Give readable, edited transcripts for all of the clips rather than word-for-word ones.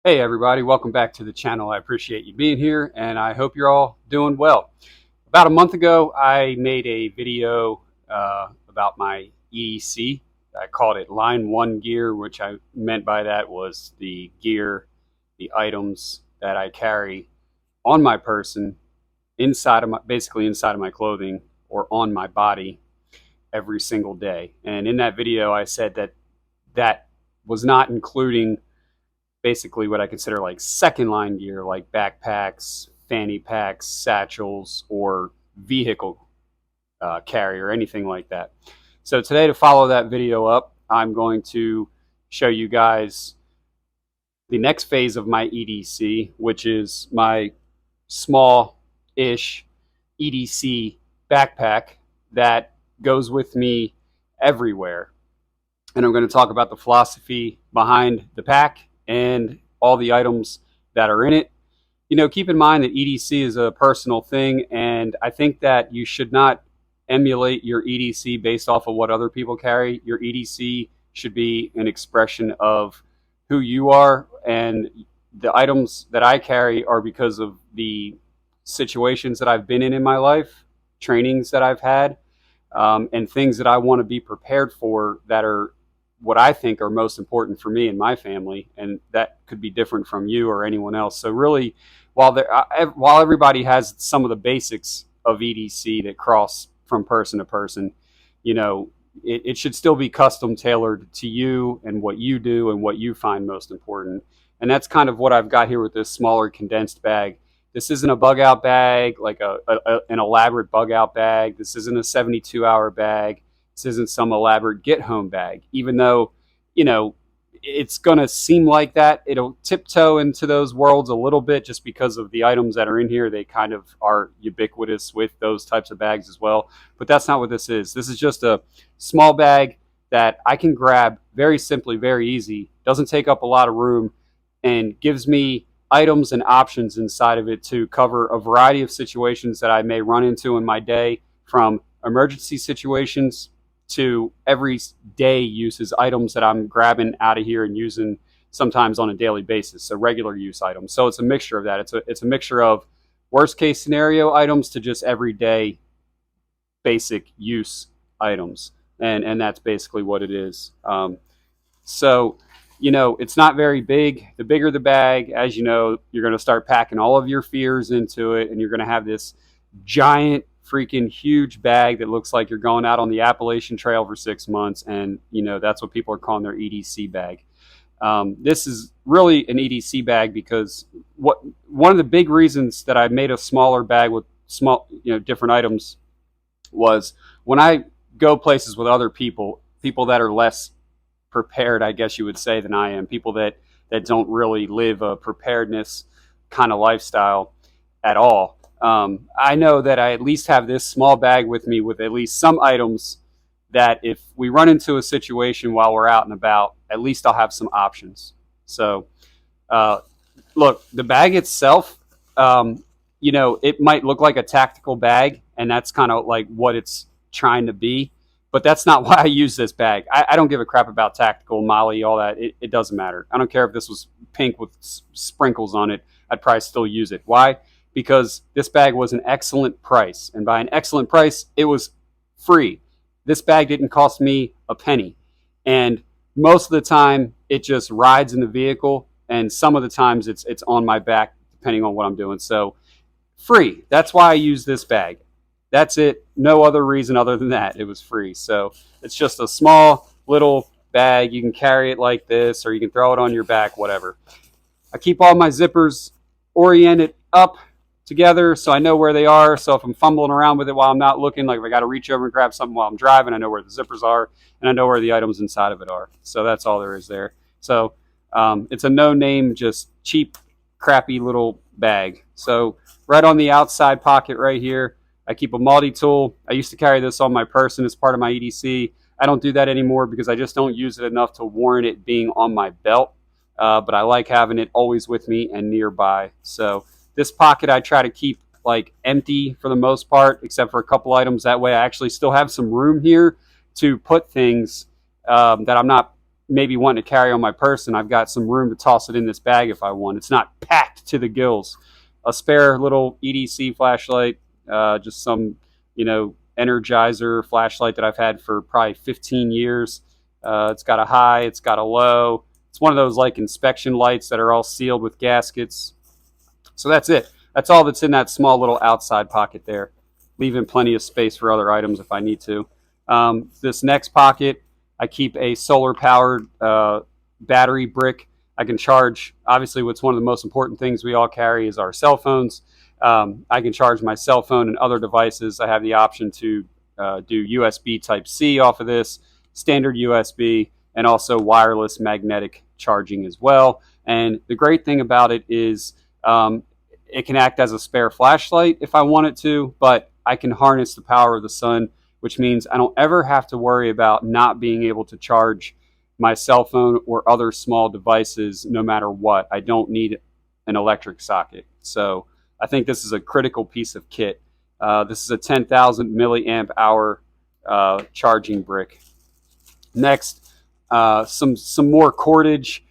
Hey everybody, welcome back to the channel. I appreciate you being here and I hope you're all doing well. About a month ago, I made a video about my EDC. I called it Line 1 gear, which I meant by that was the gear, the items that I carry on my person, basically inside of my clothing or on my body every single day. And in that video, I said that that was not including basically what I consider like second line gear, like backpacks, fanny packs, satchels, or vehicle carry or anything like that. So today, to follow that video up, I'm going to show you guys the next phase of my EDC, which is my small-ish EDC backpack that goes with me everywhere. And I'm going to talk about the philosophy behind the pack and all the items that are in it. You know, keep in mind that EDC is a personal thing, and I think that you should not emulate your EDC based off of what other people carry. Your EDC should be an expression of who you are, and the items that I carry are because of the situations that I've been in my life, trainings that I've had, and things that I want to be prepared for that are what I think are most important for me and my family, and that could be different from you or anyone else. So really, while everybody has some of the basics of EDC that cross from person to person, you know, it should still be custom tailored to you and what you do and what you find most important. And that's kind of what I've got here with this smaller condensed bag. This isn't a bug out bag, like an elaborate bug out bag. This isn't a 72-hour bag. This isn't some elaborate get home bag, even though, you know, it's going to seem like that. It'll tiptoe into those worlds a little bit just because of the items that are in here. They kind of are ubiquitous with those types of bags as well. But that's not what this is. This is just a small bag that I can grab very simply, very easy, doesn't take up a lot of room, and gives me items and options inside of it to cover a variety of situations that I may run into in my day, from emergency situations to everyday uses, items that I'm grabbing out of here and using sometimes on a daily basis, so regular use items. So it's a mixture of that. It's a mixture of worst case scenario items to just everyday basic use items, and that's basically what it is. So, you know, it's not very big. The bigger the bag, as you know, you're going to start packing all of your fears into it, and you're going to have this giant freaking huge bag that looks like you're going out on the Appalachian Trail for 6 months. And, you know, that's what people are calling their EDC bag. This is really an EDC bag because one of the big reasons that I made a smaller bag with different items was when I go places with other people that are less prepared, I guess you would say, than I am, people that don't really live a preparedness kind of lifestyle at all. I know that I at least have this small bag with me with at least some items that if we run into a situation while we're out and about, at least I'll have some options. So, look, the bag itself, you know, it might look like a tactical bag, and that's kind of like what it's trying to be. But that's not why I use this bag. I don't give a crap about tactical, Molly, all that. It doesn't matter. I don't care if this was pink with sprinkles on it. I'd probably still use it. Why? Because this bag was an excellent price. And by an excellent price, it was free. This bag didn't cost me a penny. And most of the time, it just rides in the vehicle. And some of the times, it's on my back, depending on what I'm doing. So, free. That's why I use this bag. That's it. No other reason other than that. It was free. So, it's just a small little bag. You can carry it like this, or you can throw it on your back, whatever. I keep all my zippers oriented up together so I know where they are. So if I'm fumbling around with it while I'm not looking, like if I got to reach over and grab something while I'm driving, I know where the zippers are and I know where the items inside of it are. So that's all there is there. So it's a no-name, just cheap, crappy little bag. So right on the outside pocket right here, I keep a multi-tool. I used to carry this on my person as part of my EDC. I don't do that anymore because I just don't use it enough to warrant it being on my belt. But I like having it always with me and nearby. So this pocket I try to keep like empty for the most part, except for a couple items. That way I actually still have some room here to put things that I'm not maybe wanting to carry on my person, I've got some room to toss it in this bag if I want. It's not packed to the gills. A spare little EDC flashlight, just some, Energizer flashlight that I've had for probably 15 years. It's got a high, it's got a low. It's one of those like inspection lights that are all sealed with gaskets. So that's it. That's all that's in that small little outside pocket there, leaving plenty of space for other items if I need to. This next pocket, I keep a solar-powered battery brick. I can charge, obviously, what's one of the most important things we all carry is our cell phones. I can charge my cell phone and other devices. I have the option to do USB Type-C off of this, standard USB, and also wireless magnetic charging as well. And the great thing about it is it can act as a spare flashlight if I want it to, but I can harness the power of the sun, which means I don't ever have to worry about not being able to charge my cell phone or other small devices no matter what. I don't need an electric socket. So I think this is a critical piece of kit. This is a 10,000 milliamp hour charging brick. Next, some more cordage,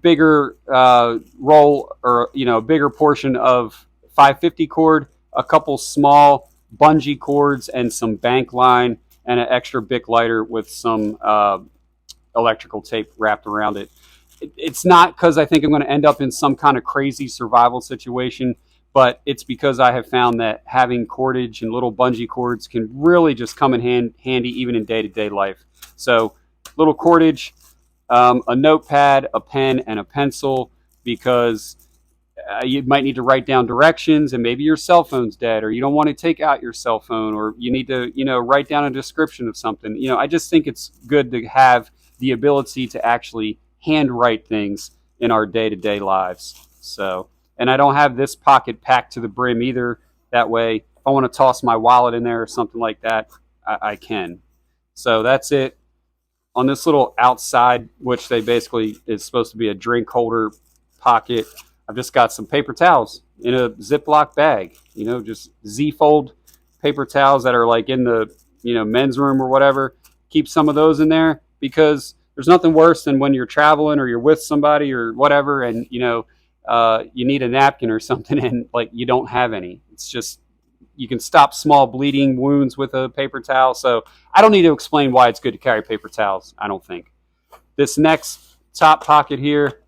bigger roll, or bigger portion of 550 cord, a couple small bungee cords, and some bank line, and an extra Bic lighter with some electrical tape wrapped around it. It's not because I think I'm going to end up in some kind of crazy survival situation, but it's because I have found that having cordage and little bungee cords can really just come in handy even in day-to-day life. So little cordage, a notepad, a pen, and a pencil, because you might need to write down directions, and maybe your cell phone's dead, or you don't want to take out your cell phone, or you need to write down a description of something. I just think it's good to have the ability to actually handwrite things in our day-to-day lives. So, and I don't have this pocket packed to the brim either. That way, if I want to toss my wallet in there or something like that, I can. So that's it. On this little outside, which they basically is supposed to be a drink holder pocket, I've just got some paper towels in a Ziploc bag. Just Z-fold paper towels that are like in the men's room or whatever. Keep some of those in there, because there's nothing worse than when you're traveling or you're with somebody or whatever, and you need a napkin or something, and like you don't have any. It's just, you can stop small bleeding wounds with a paper towel. So I don't need to explain why it's good to carry paper towels, I don't think. This next top pocket here,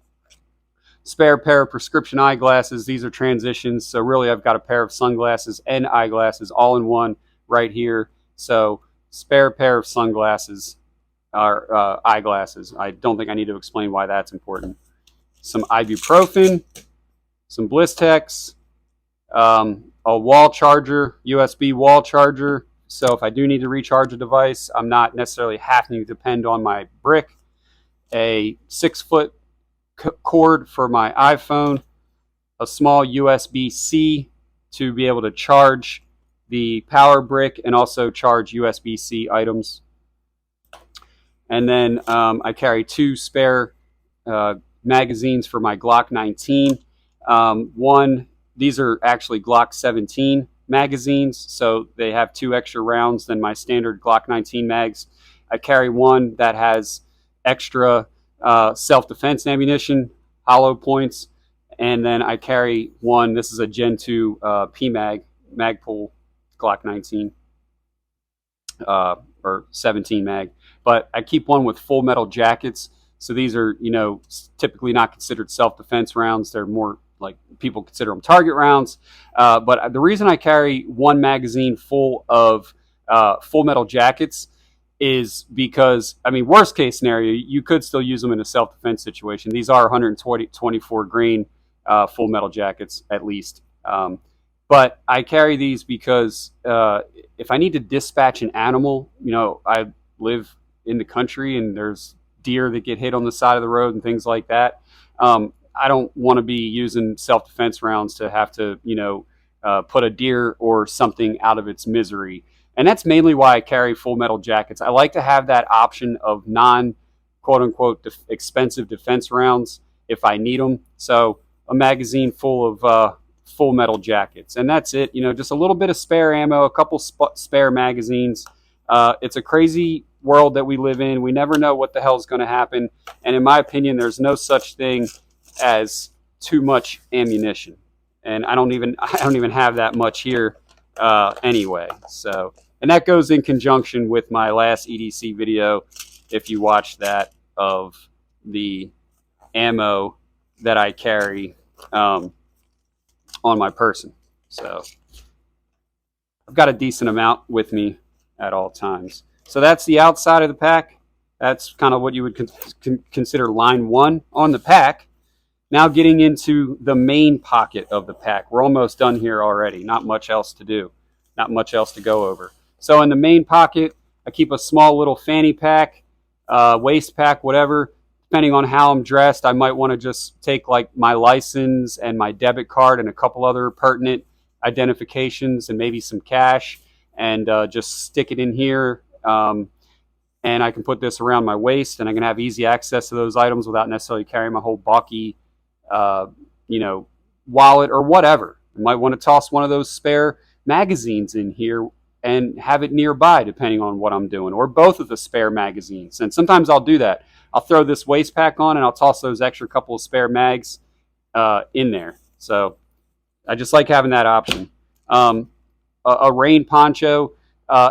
spare pair of prescription eyeglasses. These are transitions, so really I've got a pair of sunglasses and eyeglasses all in one right here. So spare pair of sunglasses, or eyeglasses. I don't think I need to explain why that's important. Some ibuprofen, some Blistex, a wall charger, USB wall charger. So if I do need to recharge a device, I'm not necessarily having to depend on my brick. A 6-foot cord for my iPhone, a small USB-C to be able to charge the power brick and also charge USB-C items. And then I carry 2 spare magazines for my Glock 19. These are actually Glock 17 magazines, so they have 2 extra rounds than my standard Glock 19 mags. I carry one that has extra self-defense ammunition, hollow points, and then I carry one, this is a Gen 2 PMag, Magpul Glock 19, or 17 mag. But I keep one with full metal jackets. So these are, typically not considered self-defense rounds. They're more like people consider them target rounds. But the reason I carry one magazine full of full metal jackets is because, worst case scenario, you could still use them in a self-defense situation. These are 124 grain full metal jackets at least. But I carry these because if I need to dispatch an animal, I live in the country and there's deer that get hit on the side of the road and things like that. I don't want to be using self-defense rounds to have to, put a deer or something out of its misery. And that's mainly why I carry full metal jackets. I like to have that option of non-quote-unquote expensive defense rounds if I need them. So a magazine full of full metal jackets. And that's it. Just a little bit of spare ammo, a couple spare magazines. It's a crazy world that we live in. We never know what the hell is going to happen. And in my opinion, there's no such thing as too much ammunition. And I don't even have that much here anyway. So, and that goes in conjunction with my last EDC video, if you watch that, of the ammo that I carry on my person. So I've got a decent amount with me at all times. So that's the outside of the pack. That's kind of what you would consider line one on the pack. Now getting into the main pocket of the pack. We're almost done here already. Not much else to do. Not much else to go over. So in the main pocket, I keep a small little fanny pack, waist pack, whatever. Depending on how I'm dressed, I might want to just take like my license and my debit card and a couple other pertinent identifications and maybe some cash, and just stick it in here. And I can put this around my waist, and I can have easy access to those items without necessarily carrying my whole bulky, wallet or whatever. I might want to toss one of those spare magazines in here and have it nearby, depending on what I'm doing, or both of the spare magazines. And sometimes I'll do that. I'll throw this waist pack on and I'll toss those extra couple of spare mags in there. So I just like having that option. A rain poncho.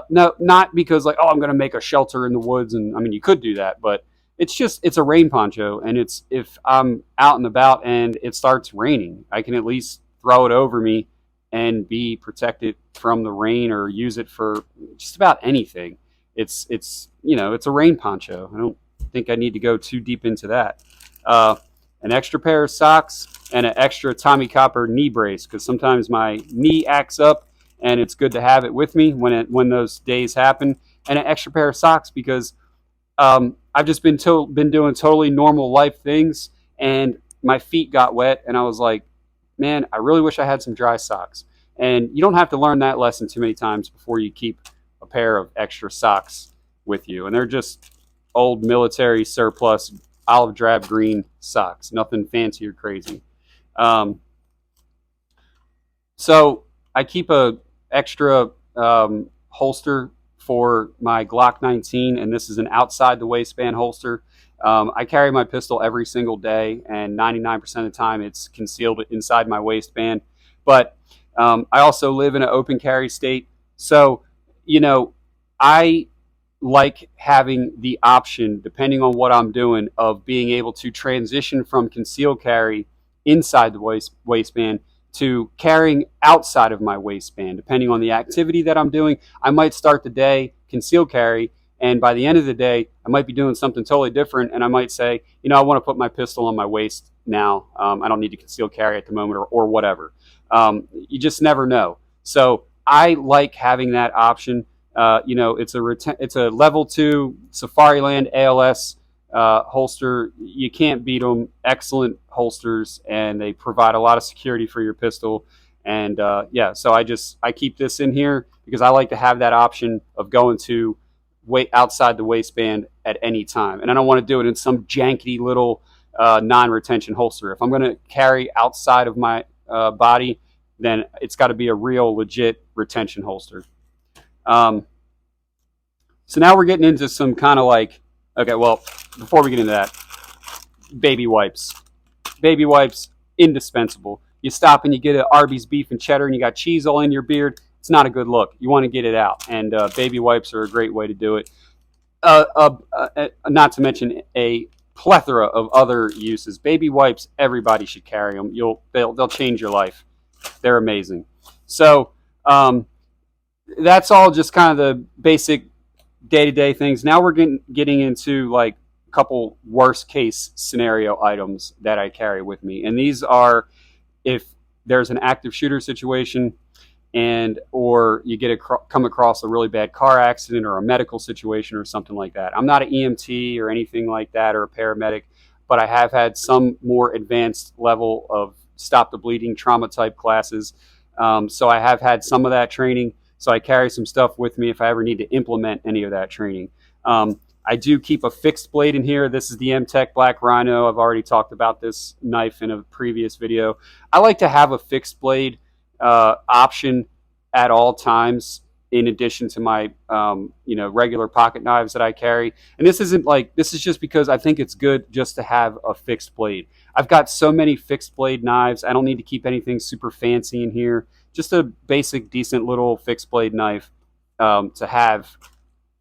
No, not because like, oh, I'm going to make a shelter in the woods. And I mean, you could do that, but it's a rain poncho. And it's, if I'm out and about and it starts raining, I can at least throw it over me and be protected from the rain, or use it for just about anything. It's a rain poncho. I don't think I need to go too deep into that. An extra pair of socks and an extra Tommy Copper knee brace, because sometimes my knee acts up and it's good to have it with me when those days happen. And an extra pair of socks because I've just been doing totally normal life things, and my feet got wet, and I was like, man, I really wish I had some dry socks. And you don't have to learn that lesson too many times before you keep a pair of extra socks with you. And they're just old military surplus olive drab green socks, nothing fancy or crazy. So I keep a extra holster for my Glock 19, and this is an outside the waistband holster. I carry my pistol every single day, and 99% of the time it's concealed inside my waistband. But I also live in an open carry state, so I like having the option, depending on what I'm doing, of being able to transition from concealed carry inside the waistband to carrying outside of my waistband. Depending on the activity that I'm doing, I might start the day concealed carry, and by the end of the day, I might be doing something totally different, and I might say, I want to put my pistol on my waist now. I don't need to conceal carry at the moment, or whatever. You just never know. So I like having that option. It's a level 2 Safariland ALS holster. You can't beat them. Excellent holsters, and they provide a lot of security for your pistol. And so I keep this in here because I like to have that option of going to outside the waistband at any time. And I don't want to do it in some janky little non-retention holster. If I'm going to carry outside of my body, then it's got to be a real legit retention holster. So now we're getting into some kind of like, okay, well, before we get into that, baby wipes. Baby wipes, indispensable. You stop and you get an Arby's beef and cheddar and you got cheese all in your beard. It's not a good look. You want to get it out. And baby wipes are a great way to do it. Not to mention a plethora of other uses. Baby wipes, everybody should carry them. They'll change your life. They're amazing. So that's all just kind of the basic day-to-day things. Now we're getting into like a couple worst case scenario items that I carry with me. And these are if there's an active shooter situation, or you come across a really bad car accident or a medical situation or something like that. I'm not an EMT or anything like that, or a paramedic, but I have had some more advanced level of stop the bleeding trauma type classes. So I have had some of that training. So I carry some stuff with me if I ever need to implement any of that training. I do keep a fixed blade in here. This is the M-Tech Black Rhino. I've already talked about this knife in a previous video. I like to have a fixed blade option at all times. in addition to my regular pocket knives that I carry. And this isn't like, this is just because I think it's good just to have a fixed blade. I've got so many fixed blade knives. I don't need to keep anything super fancy in here. Just a basic, decent little fixed blade knife to have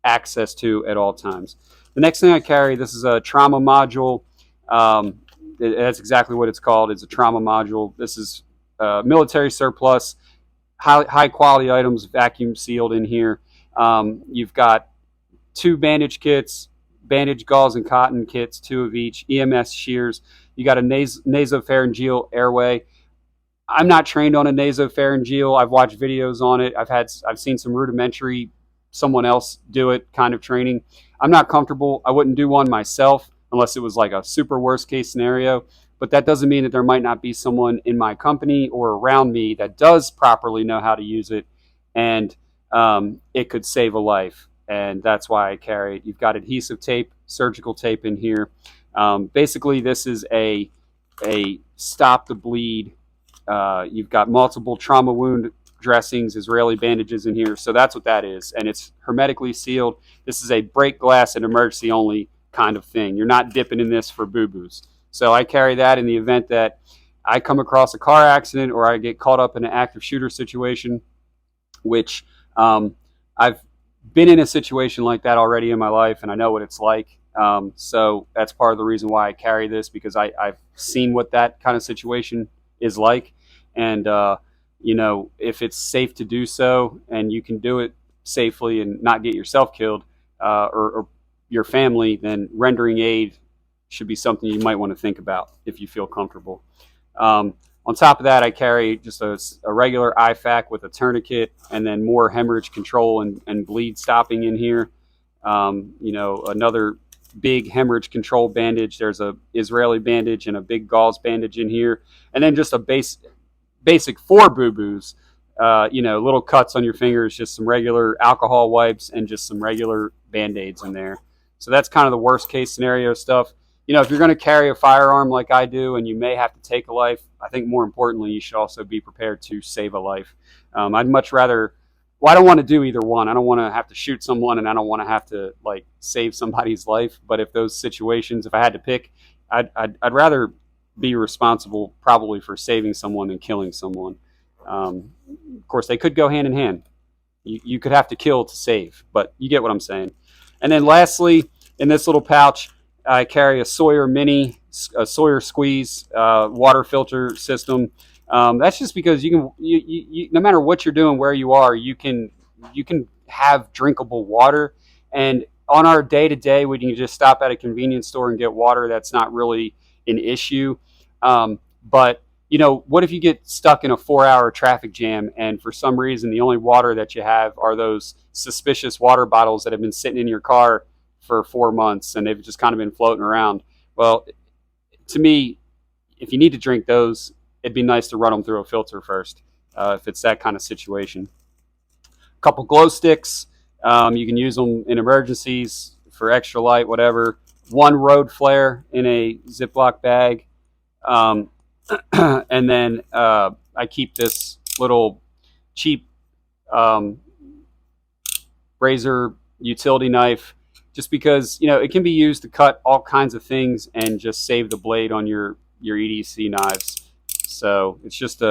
access to at all times. The next thing I carry, this is a trauma module. That's exactly what it's called. It's a trauma module. This is military surplus, high quality items, vacuum sealed in here. You've got 2 bandage kits, bandage gauze and cotton kits, 2 of each, EMS shears. You got a nasopharyngeal airway. I'm not trained on a nasopharyngeal. I've watched videos on it. I've seen some rudimentary, someone else do it kind of training. I'm not comfortable. I wouldn't do one myself unless it was like a super worst case scenario. But that doesn't mean that there might not be someone in my company or around me that does properly know how to use it, and it could save a life. And that's why I carry it. You've got adhesive tape, surgical tape in here. Basically, this is a stop the bleed. You've got multiple trauma wound dressings, Israeli bandages in here. So that's what that is. And it's hermetically sealed. This is a break glass and emergency only kind of thing. You're not dipping in this for boo-boos. So I carry that in the event that I come across a car accident or I get caught up in an active shooter situation, which I've been in a situation like that already in my life, and I know what it's like. So that's part of the reason why I carry this, because I've seen what that kind of situation is like. And, if it's safe to do so and you can do it safely and not get yourself killed or your family, then rendering aid should be something you might want to think about if you feel comfortable. On top of that, I carry just a regular IFAK with a tourniquet, and then more hemorrhage control and bleed stopping in here. Another big hemorrhage control bandage. There's a Israeli bandage and a big gauze bandage in here, and then just a basic for boo-boos. Little cuts on your fingers, just some regular alcohol wipes, and just some regular Band-Aids in there. So that's kind of the worst case scenario stuff. If you're going to carry a firearm like I do and you may have to take a life, I think more importantly, you should also be prepared to save a life. I'd much rather, I don't want to do either one. I don't want to have to shoot someone, and I don't want to have to save somebody's life. But if those situations, if I had to pick, I'd rather be responsible probably for saving someone than killing someone. Of course, they could go hand in hand. You could have to kill to save, but you get what I'm saying. And then lastly, in this little pouch, I carry a Sawyer Mini, a Sawyer Squeeze water filter system. That's just because you no matter what you're doing, where you are, you can have drinkable water. And on our day-to-day, we can just stop at a convenience store and get water. That's not really an issue. But what if you get stuck in a 4-hour traffic jam, and for some reason the only water that you have are those suspicious water bottles that have been sitting in your car for 4 months and they've just kind of been floating around? Well, to me, if you need to drink those, it'd be nice to run them through a filter first, if it's that kind of situation. A couple glow sticks. You can use them in emergencies for extra light, whatever. 1 road flare in a Ziploc bag. And then I keep this little cheap razor utility knife, just because it can be used to cut all kinds of things and just save the blade on your EDC knives. So it's just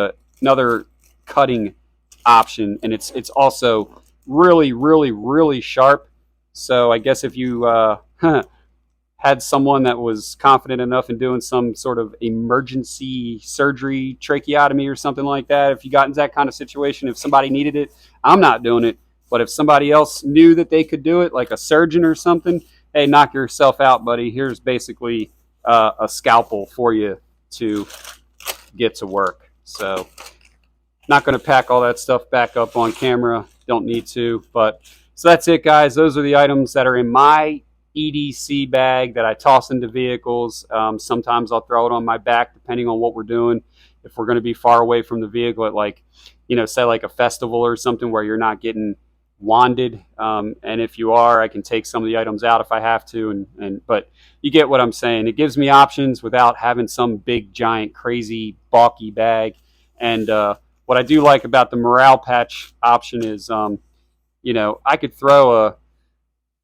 another cutting option, and it's also really, really, really sharp. So I guess if you had someone that was confident enough in doing some sort of emergency surgery, tracheotomy or something like that, if you got into that kind of situation, if somebody needed it, I'm not doing it. But if somebody else knew that they could do it, like a surgeon or something, hey, knock yourself out, buddy. Here's basically a scalpel for you to get to work. So not going to pack all that stuff back up on camera. Don't need to. But so that's it, guys. Those are the items that are in my EDC bag that I toss into vehicles. Sometimes I'll throw it on my back depending on what we're doing. If we're going to be far away from the vehicle at say like a festival or something where you're not getting wanded. And if you are, I can take some of the items out if I have to. But you get what I'm saying. It gives me options without having some big, giant, crazy, bulky bag. And what I do like about the morale patch option is you know, I could throw a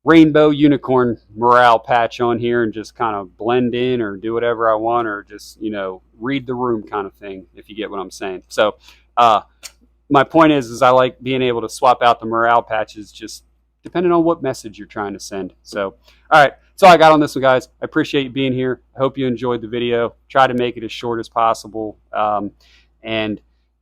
rainbow unicorn morale patch on here and just kind of blend in or do whatever I want, or just, you know, read the room kind of thing, if you get what I'm saying. So my point is I like being able to swap out the morale patches just depending on what message you're trying to send. So all right, that's all I got on this one, guys. I appreciate you being here. I hope you enjoyed the video. Try to make it as short as possible. And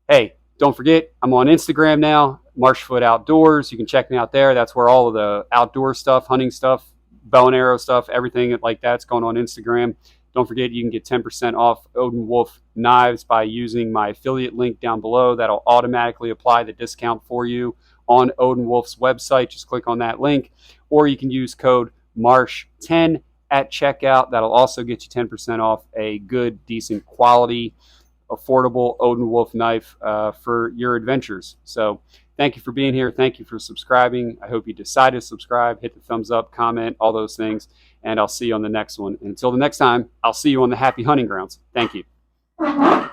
hey, don't forget, I'm on Instagram now, Marshfoot Outdoors. You can check me out there. That's where all of the outdoor stuff, hunting stuff, bow and arrow stuff, everything like that's going on Instagram. Don't forget, you can get 10% off Odin Wolf knives by using my affiliate link down below. That'll automatically apply the discount for you on Odin Wolf's website. Just click on that link, or you can use code Marsh10 at checkout. That'll also get you 10% off a good, decent quality, affordable Odin Wolf knife for your adventures. So thank you for being here. Thank you for subscribing. I hope you decide to subscribe, hit the thumbs up, comment, all those things, and I'll see you on the next one. And until the next time, I'll see you on the happy hunting grounds. Thank you.